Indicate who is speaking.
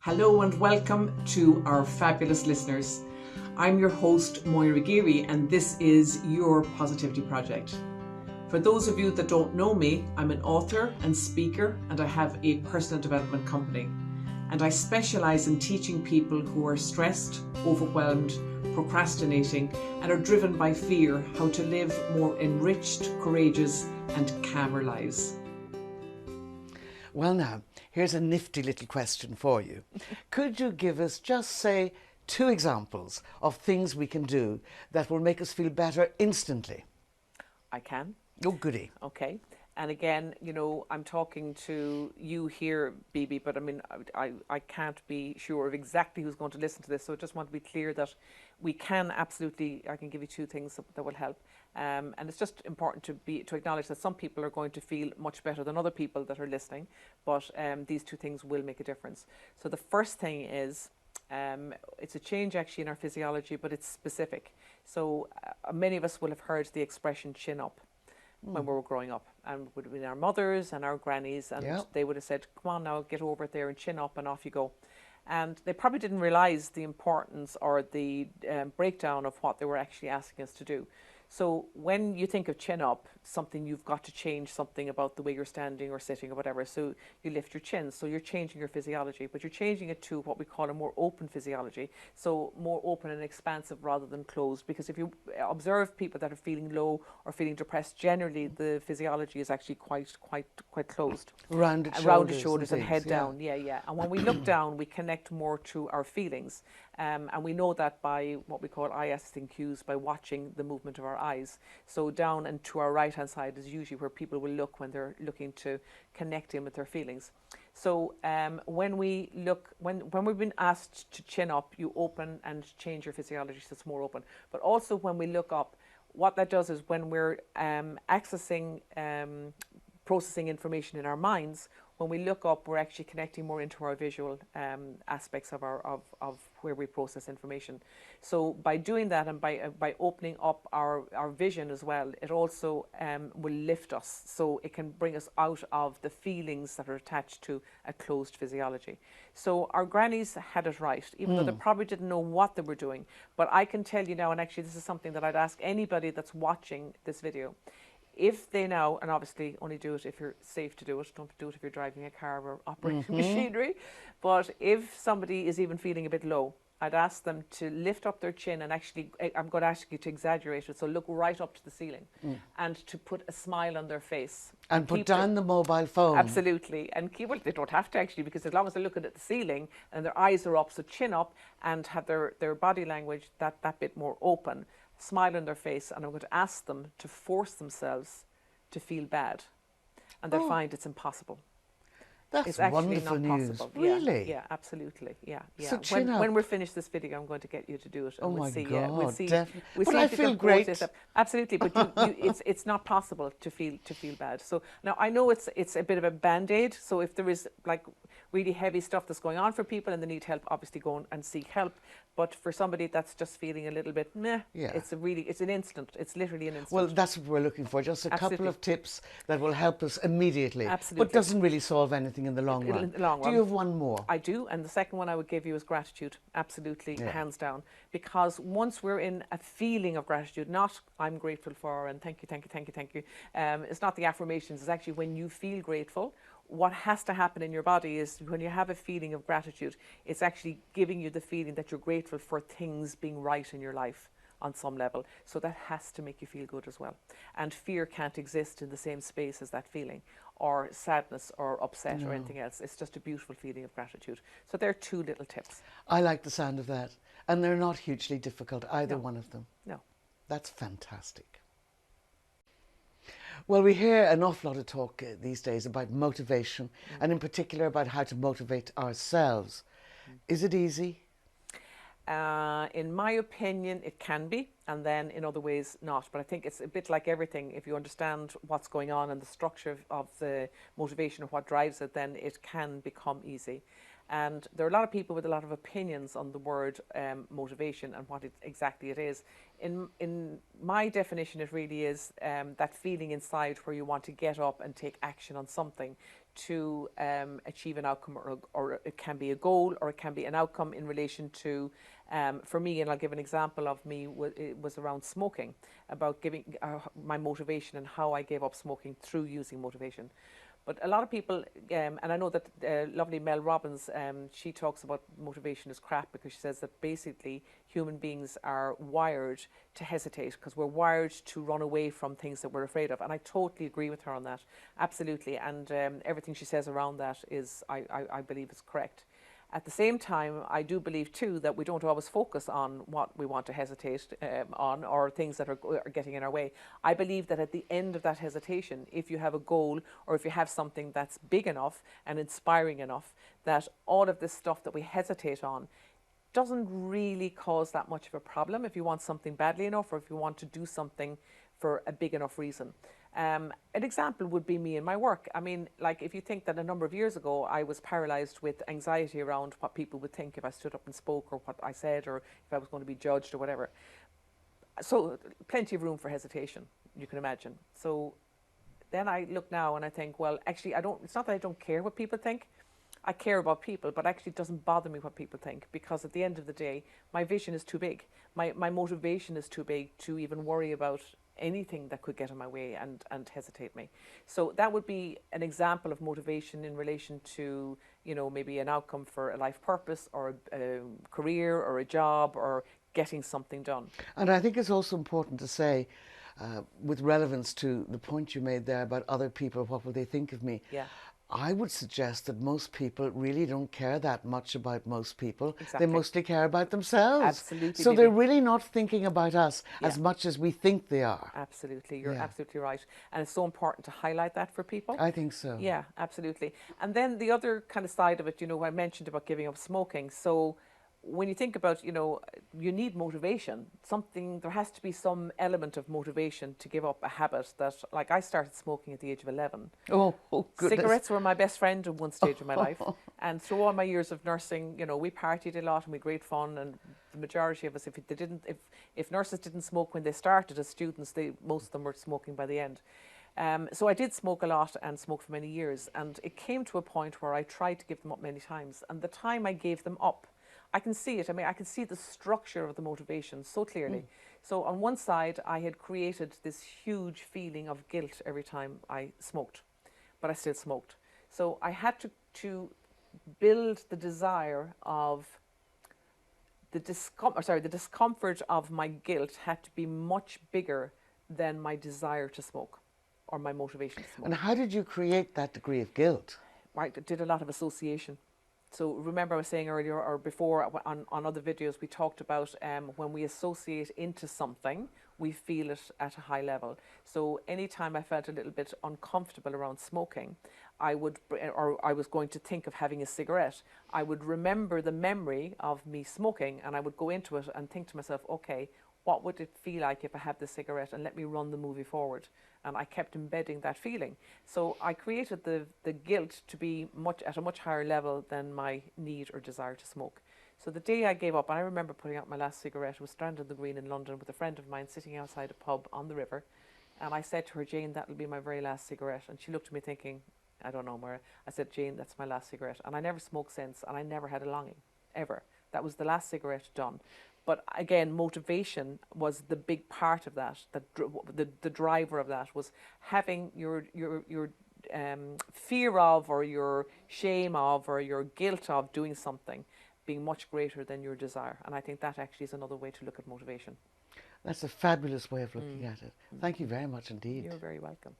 Speaker 1: Hello and welcome to our fabulous listeners. I'm your host, Moira Geary, and this is your Positivity Project. For those of you that don't know me, I'm an author and speaker, and I have a personal development company. And I specialise in teaching people who are stressed, overwhelmed, procrastinating, and are driven by fear how to live more enriched, courageous, and calmer lives.
Speaker 2: Well now, here's a nifty little question for you. Could you give us just say 2 examples of things we can do that will make us feel better instantly?
Speaker 3: I can.
Speaker 2: Oh, goody.
Speaker 3: Okay. And again, you know, I'm talking to you here, BB, but I mean, I can't be sure of exactly who's going to listen to this. So I just want to be clear that we can absolutely, I can give you 2 things that will help. And it's just important to acknowledge that some people are going to feel much better than other people that are listening, but these 2 things will make a difference. So the first thing is, it's a change actually in our physiology, but it's specific. So many of us will have heard the expression chin up when we were growing up, and would have been our mothers and our grannies, and they would have said, come on now, get over it there and chin up and off you go. And they probably didn't realise the importance or the breakdown of what they were actually asking us to do. So when you think of chin up, something you've got to change something about the way you're standing or sitting or whatever. So you lift your chin. So you're changing your physiology, but you're changing it to what we call a more open physiology. So more open and expansive rather than closed. Because if you observe people that are feeling low or feeling depressed, generally the physiology is actually quite closed.
Speaker 2: Rounded
Speaker 3: shoulders and head down. Yeah. And when we look down, we connect more to our feelings. And we know that by what we call eye accessing cues, by watching the movement of our eyes. So down and to our right hand side is usually where people will look when they're looking to connect in with their feelings. So when we've been asked to chin up, you open and change your physiology so it's more open. But also when we look up, what that does is when we're accessing processing information in our minds, when we look up, we're actually connecting more into our visual aspects of where we process information. So by doing that and by opening up our vision as well, it also will lift us. So it can bring us out of the feelings that are attached to a closed physiology. So our grannies had it right, even though they probably didn't know what they were doing. But I can tell you now, and actually this is something that I'd ask anybody that's watching this video, if they now, and obviously only do it if you're safe to do it, don't do it if you're driving a car or operating machinery, but if somebody is even feeling a bit low, I'd ask them to lift up their chin and actually, I'm going to ask you to exaggerate it, so look right up to the ceiling and to put a smile on their face.
Speaker 2: And put down the mobile phone.
Speaker 3: Absolutely. And well, they don't have to actually, because as long as they're looking at the ceiling and their eyes are up, so chin up and have their body language that bit more open, smile on their face, and I'm going to ask them to force themselves to feel bad, and they'll find it's impossible.
Speaker 2: That's
Speaker 3: it's actually
Speaker 2: wonderful
Speaker 3: not
Speaker 2: news.
Speaker 3: possible.
Speaker 2: Really?
Speaker 3: Yeah, absolutely. Yeah.
Speaker 2: So chin up.
Speaker 3: When we're finished this video, I'm going to get you to do it. And
Speaker 2: Oh
Speaker 3: we'll
Speaker 2: my
Speaker 3: see,
Speaker 2: God,
Speaker 3: we'll see,
Speaker 2: definitely.
Speaker 3: we'll
Speaker 2: But
Speaker 3: see
Speaker 2: I
Speaker 3: if you can
Speaker 2: feel
Speaker 3: force
Speaker 2: great.
Speaker 3: this up. Absolutely, but it's not possible to feel bad. So now I know it's a bit of a band-aid. So if there is like really heavy stuff that's going on for people and they need help, obviously go and seek help. But for somebody that's just feeling a little bit meh, it's an instant. It's literally an instant.
Speaker 2: Well, that's what we're looking for, just a couple of tips that will help us immediately.
Speaker 3: Absolutely.
Speaker 2: But doesn't really solve anything in the long run.
Speaker 3: In the long
Speaker 2: Do
Speaker 3: run.
Speaker 2: you have one more?
Speaker 3: I do, and the second one I would give you is gratitude. Absolutely, hands down. Because once we're in a feeling of gratitude, not I'm grateful for and thank you. It's not the affirmations, it's actually when you feel grateful. What has to happen in your body is when you have a feeling of gratitude, it's actually giving you the feeling that you're grateful for things being right in your life on some level. So that has to make you feel good as well. And fear can't exist in the same space as that feeling, or sadness or upset or anything else. It's just a beautiful feeling of gratitude. So there are 2 little tips.
Speaker 2: I like the sound of that. And they're not hugely difficult, either one of them.
Speaker 3: No.
Speaker 2: That's fantastic. Well, we hear an awful lot of talk these days about motivation, and in particular about how to motivate ourselves. Is it easy?
Speaker 3: In my opinion, it can be, and then in other ways not. But I think it's a bit like everything. If you understand what's going on and the structure of the motivation of what drives it, then it can become easy. And there are a lot of people with a lot of opinions on the word motivation and what exactly it is. In my definition, it really is that feeling inside where you want to get up and take action on something to achieve an outcome, or it can be a goal, or it can be an outcome in relation to, for me, and I'll give an example of me, it was around smoking, about giving my motivation and how I gave up smoking through using motivation. But a lot of people, and I know that lovely Mel Robbins, she talks about motivation as crap, because she says that basically human beings are wired to hesitate, because we're wired to run away from things that we're afraid of. And I totally agree with her on that, absolutely. And everything she says around that is, I believe, is correct. At the same time, I do believe too that we don't always focus on what we want to hesitate on, or things that are getting in our way. I believe that at the end of that hesitation, if you have a goal, or if you have something that's big enough and inspiring enough, that all of this stuff that we hesitate on doesn't really cause that much of a problem if you want something badly enough, or if you want to do something for a big enough reason. An example would be me in my work. I mean, like, if you think that a number of years ago I was paralyzed with anxiety around what people would think if I stood up and spoke, or what I said, or if I was going to be judged or whatever. So plenty of room for hesitation, you can imagine. So then I look now and I think, well, actually, it's not that I don't care what people think. I care about people, but actually it doesn't bother me what people think, because at the end of the day, my vision is too big. My motivation is too big to even worry about anything that could get in my way and hesitate me. So that would be an example of motivation in relation to, maybe an outcome for a life purpose, or a career, or a job, or getting something done.
Speaker 2: And I think it's also important to say, with relevance to the point you made there about other people, what will they think of me?
Speaker 3: Yeah.
Speaker 2: I would suggest that most people really don't care that much about most people.
Speaker 3: Exactly.
Speaker 2: They mostly care about themselves.
Speaker 3: Absolutely.
Speaker 2: So they're really not thinking about us as
Speaker 3: Yeah.
Speaker 2: much as we think they are.
Speaker 3: Absolutely. You're
Speaker 2: Yeah.
Speaker 3: absolutely right. And it's so important to highlight that for people.
Speaker 2: I think so.
Speaker 3: Yeah, absolutely. And then the other kind of side of it, I mentioned about giving up smoking. So when you think about, you need motivation, there has to be some element of motivation to give up a habit that, like, I started smoking at the age of 11.
Speaker 2: Oh, goodness.
Speaker 3: Cigarettes were my best friend at one stage of my life. And through all my years of nursing, we partied a lot and we had great fun. And the majority of us, if nurses didn't smoke when they started as students, most of them were smoking by the end. So I did smoke a lot and smoked for many years. And it came to a point where I tried to give them up many times. And the time I gave them up, I can see it. I mean, I can see the structure of the motivation so clearly. So on one side, I had created this huge feeling of guilt every time I smoked, but I still smoked. So I had to build the desire of the discomfort of my guilt had to be much bigger than my desire to smoke, or my motivation to smoke.
Speaker 2: And how did you create that degree of guilt?
Speaker 3: I did a lot of association. So remember I was saying earlier, or before on other videos, we talked about when we associate into something, we feel it at a high level. So anytime I felt a little bit uncomfortable around smoking, I was going to think of having a cigarette, I would remember the memory of me smoking, and I would go into it and think to myself, okay, what would it feel like if I had the cigarette, and let me run the movie forward. And I kept embedding that feeling. So I created the guilt to be at a much higher level than my need or desire to smoke. So the day I gave up, and I remember putting out my last cigarette, was Strand on the Green in London with a friend of mine sitting outside a pub on the river. And I said to her, Jane, that'll be my very last cigarette. And she looked at me thinking, I don't know, Moira. I said, Jane, that's my last cigarette. And I never smoked since, and I never had a longing, ever. That was the last cigarette done. But again, motivation was the big part of that. The driver of that was having your fear of, or your shame of, or your guilt of doing something being much greater than your desire. And I think that actually is another way to look at motivation.
Speaker 2: That's a fabulous way of looking at it. Thank you very much indeed.
Speaker 3: You're very welcome.